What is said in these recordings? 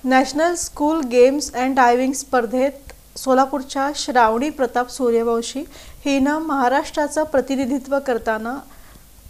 National school games and diving स्पर्धेत सोलापूरच्या श्रावणी प्रताप सूर्यवंशी हिनं महाराष्ट्राचं प्रतिनिधित्व करताना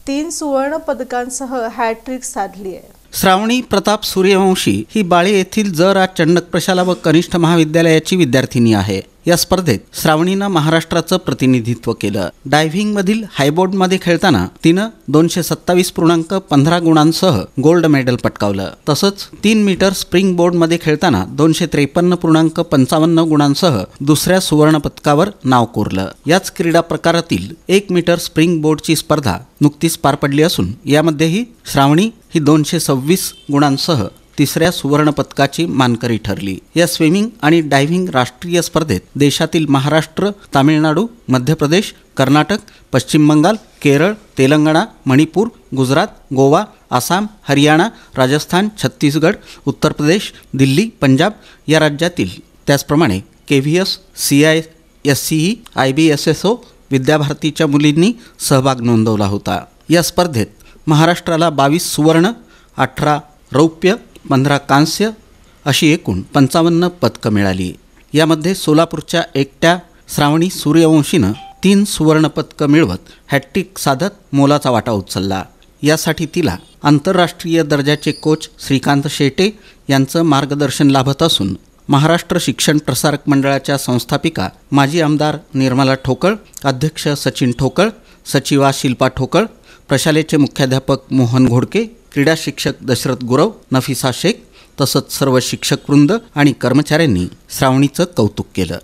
3 सुवर्ण पदकांसह हॅट्रिक साधली आहे। श्रावणी प्रताप सूर्यवंशी ही बाळे येथील चंडक प्रशाला व कनिष्ठ महाविद्यालयाची विद्यार्थिनी आहे। या स्पर्धेत श्रावणीनं महाराष्ट्राचं प्रतिनिधित्व केलं। डायव्हिंग मधील हायबोर्ड मध्ये खेळताना तिनं 227.15 गुणांसह गोल्ड मेडल पटकावलं। तसंच 3 मीटर स्प्रिंग बोर्ड मध्ये खेळताना 253.55 गुणांसह दुसऱ्या सुवर्ण पदकावर नाव कोरलं। याच क्रीडा प्रकारातील 1 मीटर स्प्रिंग बोर्डची स्पर्धा नुकतीच पार पडली असून यामध्येही श्रावणी ही 226 गुणांसह तिसऱ्या सुवर्ण पदकाची मानकरी ठरली। या स्विमिंग आणि डायव्हिंग राष्ट्रीय स्पर्धेत देशातील महाराष्ट्र, तामिळनाडू, मध्य प्रदेश, कर्नाटक, पश्चिम बंगाल, केरळ, तेलंगणा, मणिपूर, गुजरात, गोवा, आसाम, हरियाणा, राजस्थान, छत्तीसगड, उत्तर प्रदेश, दिल्ली, पंजाब या राज्यातील त्याचप्रमाणे KVS, CISCE, IBSSO विद्याभारतीच्या मुलींनी सहभाग नोंदवला होता। या स्पर्धेत महाराष्ट्राला 22 सुवर्ण, 18 रौप्य, 15 कांस्य अशी एकूण 55 पदकं मिळाली। यामध्ये सोलापूरच्या एकट्या श्रावणी सूर्यवंशीनं 3 सुवर्ण पदकं मिळवत हॅट्रिक साधत मोलाचा वाटा उचलला। यासाठी तिला आंतरराष्ट्रीय दर्जाचे कोच श्रीकांत शेटे यांचं मार्गदर्शन लाभत असून महाराष्ट्र शिक्षण प्रसारक मंडळाच्या संस्थापिका माजी आमदार निर्मला ठोकळ, अध्यक्ष सचिन ठोकळ, सचिवा शिल्पा ठोकळ, प्रशालेचे मुख्याध्यापक मोहन घोडके, क्रीडा शिक्षक दशरथ गुरव, नफिसा शेख तसंच सर्व शिक्षक वृंद आणि कर्मचाऱ्यांनी श्रावणीचं कौतुक केलं।